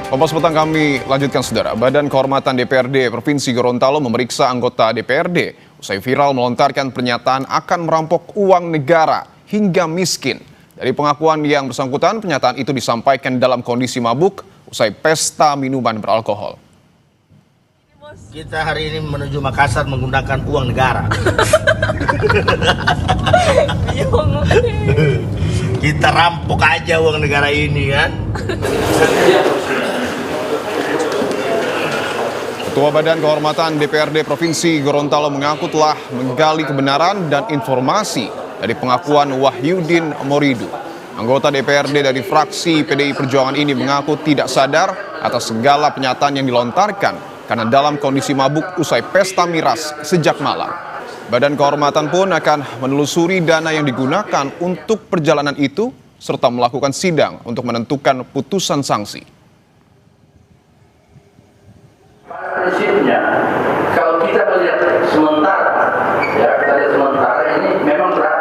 Kompas Petang kami lanjutkan saudara. Badan Kehormatan DPRD Provinsi Gorontalo memeriksa anggota DPRD usai viral melontarkan pernyataan akan merampok uang negara hingga miskin. Dari pengakuan yang bersangkutan, pernyataan itu disampaikan dalam kondisi mabuk usai pesta minuman beralkohol. Kita hari ini menuju Makassar menggunakan uang negara. Kita rampok aja uang negara ini kan. Ketua Badan Kehormatan DPRD Provinsi Gorontalo mengaku telah menggali kebenaran dan informasi dari pengakuan Wahyudin Moridu. Anggota DPRD dari fraksi PDI Perjuangan ini mengaku tidak sadar atas segala pernyataan yang dilontarkan karena dalam kondisi mabuk usai pesta miras sejak malam. Badan Kehormatan pun akan menelusuri dana yang digunakan untuk perjalanan itu serta melakukan sidang untuk menentukan putusan sanksi. Prinsipnya, kalau kita melihat sementara, ya kita lihat sementara ini memang berat,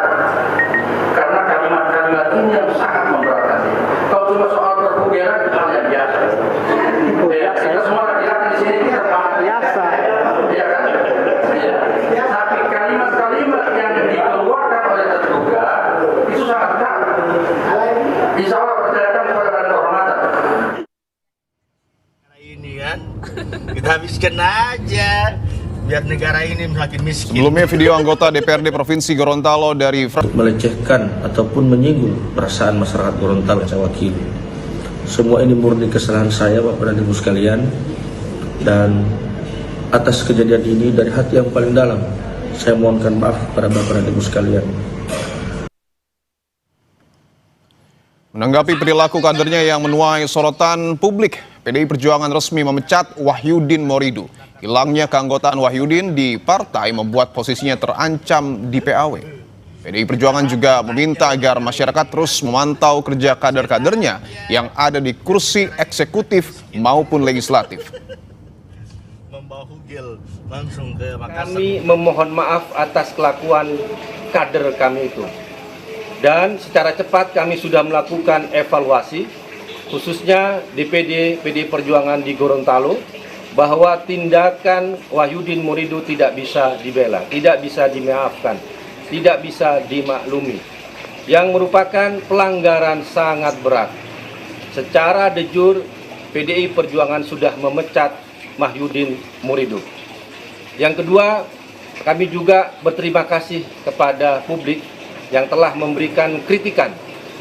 karena kalimat-kalimat ini yang sangat memberatkan. Kalau cuma soal perbugeran, hal yang biasa. Ya, kita semua laki-laki di sini kita paham biasa. Ya kan? Ya. Tapi kalimat-kalimat yang dikeluarkan oleh terduga itu sangat berat. Insya Allah percayakan kepada Badan Kehormatan. Ini kan, kita habiskan aja biar negara ini semakin miskin. Sebelumnya video anggota DPRD Provinsi Gorontalo dari melecehkan ataupun menyinggung perasaan masyarakat Gorontalo yang saya wakili. Semua ini murni kesalahan saya, Bapak dan Ibu sekalian, dan atas kejadian ini dari hati yang paling dalam saya mohonkan maaf kepada Bapak dan Ibu sekalian. Menanggapi perilaku kadernya yang menuai sorotan publik, PDI Perjuangan resmi memecat Wahyudin Moridu. Hilangnya keanggotaan Wahyudin di partai membuat posisinya terancam di PAW. PDI Perjuangan juga meminta agar masyarakat terus memantau kerja kader-kadernya yang ada di kursi eksekutif maupun legislatif. Membawa Hugel langsung ke Makassar. Kami memohon maaf atas kelakuan kader kami itu. Dan secara cepat kami sudah melakukan evaluasi, khususnya DPD PDI Perjuangan di Gorontalo, bahwa tindakan Wahyudin Moridu tidak bisa dibela, tidak bisa dimaafkan, tidak bisa dimaklumi, yang merupakan pelanggaran sangat berat. Secara de jure, PDI Perjuangan sudah memecat Wahyudin Moridu. Yang kedua, kami juga berterima kasih kepada publik yang telah memberikan kritikan,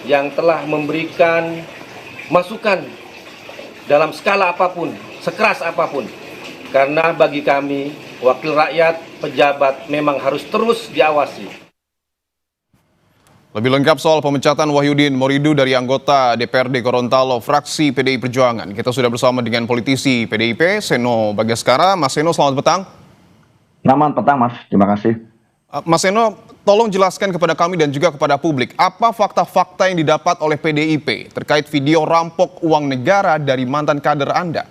yang telah memberikan masukan dalam skala apapun, sekeras apapun. Karena bagi kami, wakil rakyat, pejabat memang harus terus diawasi. Lebih lengkap soal pemecatan Wahyudin Moridu dari anggota DPRD Gorontalo fraksi PDI Perjuangan, kita sudah bersama dengan politisi PDIP, Seno Bagaskara. Mas Seno, selamat petang. Selamat petang, Mas. Terima kasih. Mas Seno, tolong jelaskan kepada kami dan juga kepada publik, apa fakta-fakta yang didapat oleh PDIP terkait video rampok uang negara dari mantan kader Anda?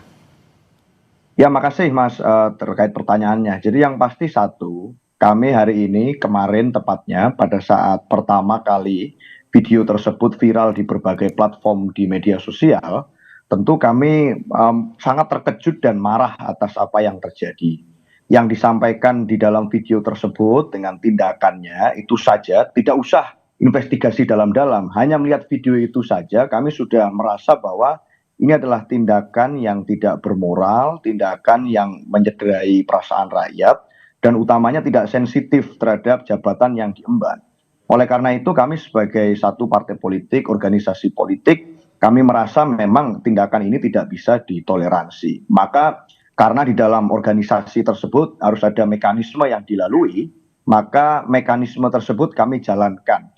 Ya, makasih Mas terkait pertanyaannya. Jadi yang pasti satu, kami hari ini kemarin tepatnya pada saat pertama kali video tersebut viral di berbagai platform di media sosial, tentu kami sangat terkejut dan marah atas apa yang terjadi. Yang disampaikan di dalam video tersebut dengan tindakannya itu saja, tidak usah investigasi dalam-dalam, hanya melihat video itu saja kami sudah merasa bahwa ini adalah tindakan yang tidak bermoral, tindakan yang mencederai perasaan rakyat, dan utamanya tidak sensitif terhadap jabatan yang diemban. Oleh karena itu kami sebagai satu partai politik, organisasi politik, kami merasa memang tindakan ini tidak bisa ditoleransi. Maka karena di dalam organisasi tersebut harus ada mekanisme yang dilalui, maka mekanisme tersebut kami jalankan.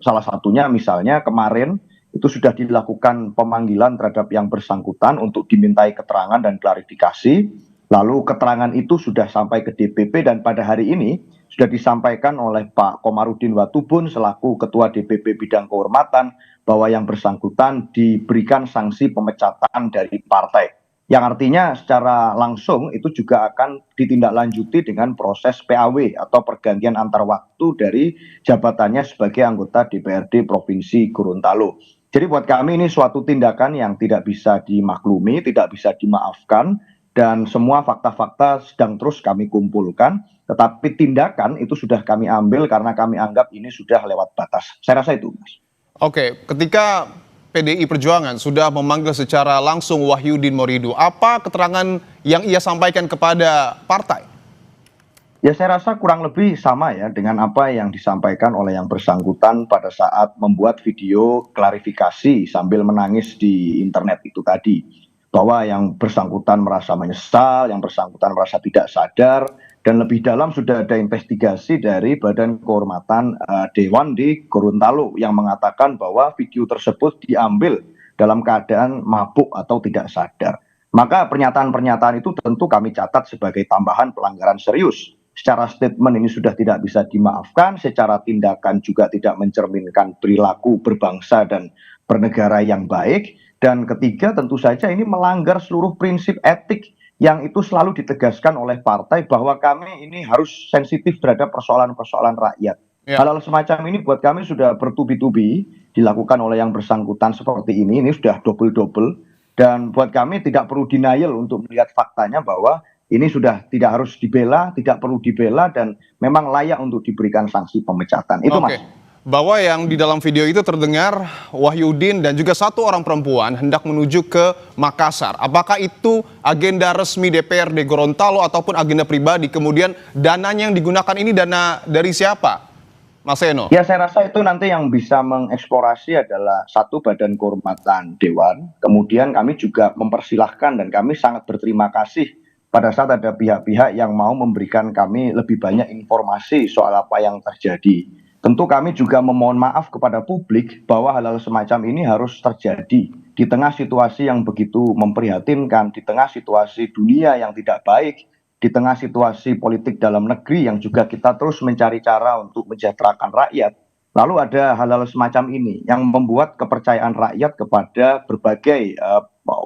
Salah satunya misalnya kemarin itu sudah dilakukan pemanggilan terhadap yang bersangkutan untuk dimintai keterangan dan klarifikasi. Lalu keterangan itu sudah sampai ke DPP dan pada hari ini sudah disampaikan oleh Pak Komarudin Watubun selaku Ketua DPP Bidang Kehormatan bahwa yang bersangkutan diberikan sanksi pemecatan dari partai. Yang artinya secara langsung itu juga akan ditindaklanjuti dengan proses PAW atau pergantian antar waktu dari jabatannya sebagai anggota DPRD Provinsi Gorontalo. Jadi buat kami ini suatu tindakan yang tidak bisa dimaklumi, tidak bisa dimaafkan, dan semua fakta-fakta sedang terus kami kumpulkan, tetapi tindakan itu sudah kami ambil karena kami anggap ini sudah lewat batas. Saya rasa itu, Mas. Oke, ketika PDI Perjuangan sudah memanggil secara langsung Wahyudin Morido, apa keterangan yang ia sampaikan kepada partai? Ya saya rasa kurang lebih sama ya dengan apa yang disampaikan oleh yang bersangkutan pada saat membuat video klarifikasi sambil menangis di internet itu tadi. Bahwa yang bersangkutan merasa menyesal, yang bersangkutan merasa tidak sadar, dan lebih dalam sudah ada investigasi dari Badan Kehormatan Dewan di Gorontalo yang mengatakan bahwa video tersebut diambil dalam keadaan mabuk atau tidak sadar. Maka pernyataan-pernyataan itu tentu kami catat sebagai tambahan pelanggaran serius. Secara statement ini sudah tidak bisa dimaafkan, secara tindakan juga tidak mencerminkan perilaku berbangsa dan bernegara yang baik. Dan ketiga tentu saja ini melanggar seluruh prinsip etik yang itu selalu ditegaskan oleh partai bahwa kami ini harus sensitif terhadap persoalan-persoalan rakyat. Ya. Hal-hal semacam ini buat kami sudah bertubi-tubi dilakukan oleh yang bersangkutan seperti ini sudah double-double. Dan buat kami tidak perlu denial untuk melihat faktanya bahwa ini sudah tidak harus dibela, tidak perlu dibela, dan memang layak untuk diberikan sanksi pemecatan. Itu Oke. Mas. Bahwa yang di dalam video itu terdengar Wahyudin dan juga satu orang perempuan hendak menuju ke Makassar. Apakah itu agenda resmi DPRD Gorontalo ataupun agenda pribadi? Kemudian dananya yang digunakan ini dana dari siapa, Mas Eno? Ya saya rasa itu nanti yang bisa mengeksplorasi adalah satu Badan Kehormatan Dewan. Kemudian kami juga mempersilahkan dan kami sangat berterima kasih pada saat ada pihak-pihak yang mau memberikan kami lebih banyak informasi soal apa yang terjadi. Tentu kami juga memohon maaf kepada publik bahwa hal-hal semacam ini harus terjadi di tengah situasi yang begitu memprihatinkan, di tengah situasi dunia yang tidak baik, di tengah situasi politik dalam negeri yang juga kita terus mencari cara untuk mensejahterakan rakyat. Lalu ada hal-hal semacam ini yang membuat kepercayaan rakyat kepada berbagai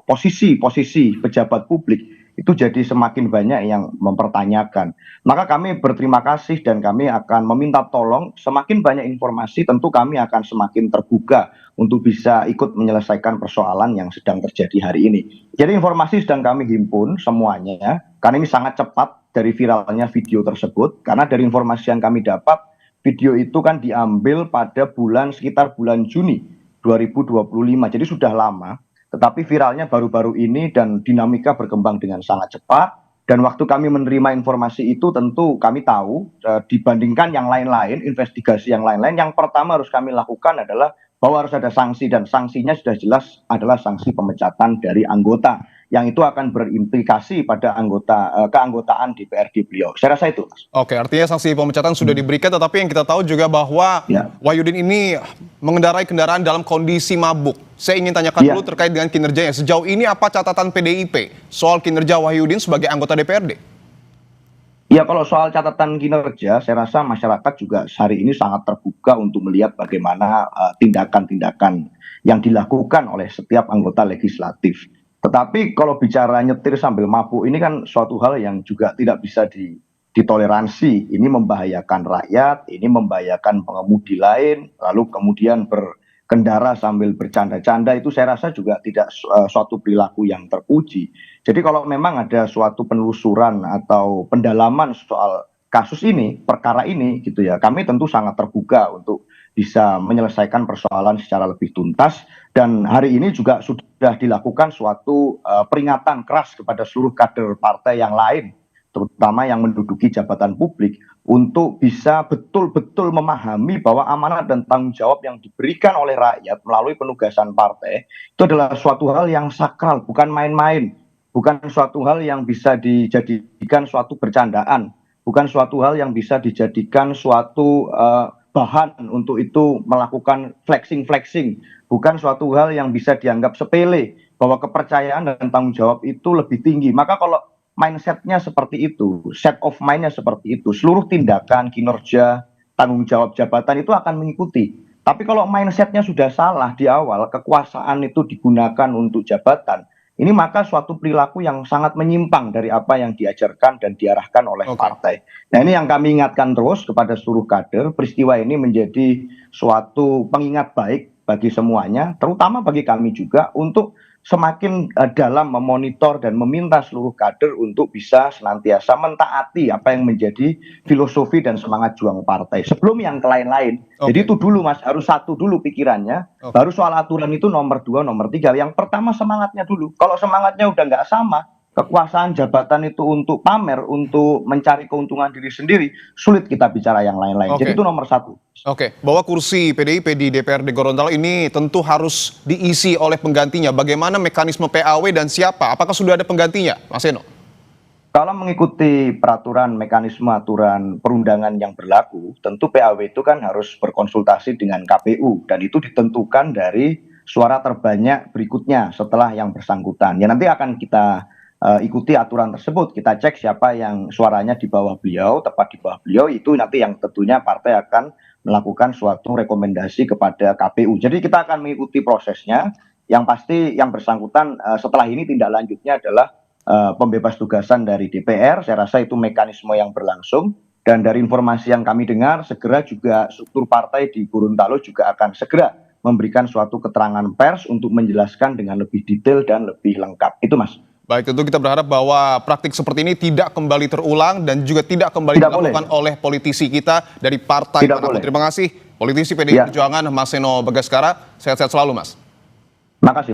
posisi-posisi pejabat publik itu jadi semakin banyak yang mempertanyakan. Maka kami berterima kasih dan kami akan meminta tolong semakin banyak informasi tentu kami akan semakin terbuka untuk bisa ikut menyelesaikan persoalan yang sedang terjadi hari ini. Jadi informasi sedang kami himpun semuanya karena ini sangat cepat dari viralnya video tersebut karena dari informasi yang kami dapat video itu kan diambil pada sekitar bulan Juni 2025 jadi sudah lama. Tetapi viralnya baru-baru ini dan dinamika berkembang dengan sangat cepat. Dan waktu kami menerima informasi itu tentu kami tahu dibandingkan yang lain-lain, investigasi yang lain-lain, yang pertama harus kami lakukan adalah bahwa harus ada sanksi dan sanksinya sudah jelas adalah sanksi pemecatan dari anggota yang itu akan berimplikasi pada keanggotaan DPRD beliau. Saya rasa itu, Mas. Oke, artinya sanksi pemecatan sudah diberikan, tetapi yang kita tahu juga bahwa Wahyudin ini mengendarai kendaraan dalam kondisi mabuk. Saya ingin tanyakan dulu terkait dengan kinerjanya. Sejauh ini apa catatan PDIP soal kinerja Wahyudin sebagai anggota DPRD? Ya, kalau soal catatan kinerja, saya rasa masyarakat juga hari ini sangat terbuka untuk melihat bagaimana tindakan-tindakan yang dilakukan oleh setiap anggota legislatif. Tetapi kalau bicara nyetir sambil mabuk ini kan suatu hal yang juga tidak bisa ditoleransi. Ini membahayakan rakyat, ini membahayakan pengemudi lain, lalu kemudian berkendara sambil bercanda-canda itu saya rasa juga tidak suatu perilaku yang terpuji. Jadi kalau memang ada suatu penelusuran atau pendalaman soal kasus ini, perkara ini gitu ya, kami tentu sangat terbuka untuk bisa menyelesaikan persoalan secara lebih tuntas. Dan hari ini juga sudah dilakukan suatu peringatan keras kepada seluruh kader partai yang lain, terutama yang menduduki jabatan publik, untuk bisa betul-betul memahami bahwa amanat dan tanggung jawab yang diberikan oleh rakyat melalui penugasan partai itu adalah suatu hal yang sakral, bukan main-main, bukan suatu hal yang bisa dijadikan suatu bercandaan, bukan suatu hal yang bisa dijadikan suatu bahan untuk itu melakukan flexing, bukan suatu hal yang bisa dianggap sepele, bahwa kepercayaan dan tanggung jawab itu lebih tinggi. Maka kalau mindsetnya seperti itu, set of mindnya seperti itu, seluruh tindakan, kinerja, tanggung jawab jabatan itu akan mengikuti. Tapi kalau mindsetnya sudah salah di awal, kekuasaan itu digunakan untuk jabatan, ini maka suatu perilaku yang sangat menyimpang dari apa yang diajarkan dan diarahkan oleh partai. Nah ini yang kami ingatkan terus kepada seluruh kader, peristiwa ini menjadi suatu pengingat baik bagi semuanya, terutama bagi kami juga untuk semakin dalam memonitor dan meminta seluruh kader untuk bisa senantiasa mentaati apa yang menjadi filosofi dan semangat juang partai sebelum yang lain-lain. Jadi itu dulu Mas, harus satu dulu pikirannya, baru soal aturan itu nomor 2, nomor 3. Yang pertama semangatnya dulu. Kalau semangatnya udah nggak sama, kekuasaan jabatan itu untuk pamer, untuk mencari keuntungan diri sendiri, sulit kita bicara yang lain-lain. Jadi itu nomor 1. Bahwa kursi PDIP di DPRD Gorontalo ini tentu harus diisi oleh penggantinya. Bagaimana mekanisme PAW dan siapa? Apakah sudah ada penggantinya, Mas Eno? Kalau mengikuti peraturan mekanisme aturan perundangan yang berlaku, tentu PAW itu kan harus berkonsultasi dengan KPU dan itu ditentukan dari suara terbanyak berikutnya setelah yang bersangkutan. Ya nanti akan kita ikuti aturan tersebut, kita cek siapa yang suaranya di bawah beliau, tepat di bawah beliau, itu nanti yang tentunya partai akan melakukan suatu rekomendasi kepada KPU. Jadi kita akan mengikuti prosesnya, yang pasti yang bersangkutan setelah ini tindak lanjutnya adalah pembebas tugasan dari DPR. Saya rasa itu mekanisme yang berlangsung, dan dari informasi yang kami dengar, segera juga struktur partai di Gorontalo juga akan segera memberikan suatu keterangan pers untuk menjelaskan dengan lebih detail dan lebih lengkap. Itu Mas. Baik, tentu kita berharap bahwa praktik seperti ini tidak kembali terulang dan juga tidak kembali dilakukan oleh politisi kita dari partai manapun. Terima kasih politisi PDI Perjuangan Mas Seno Bagaskara. Sehat-sehat selalu Mas. Makasih.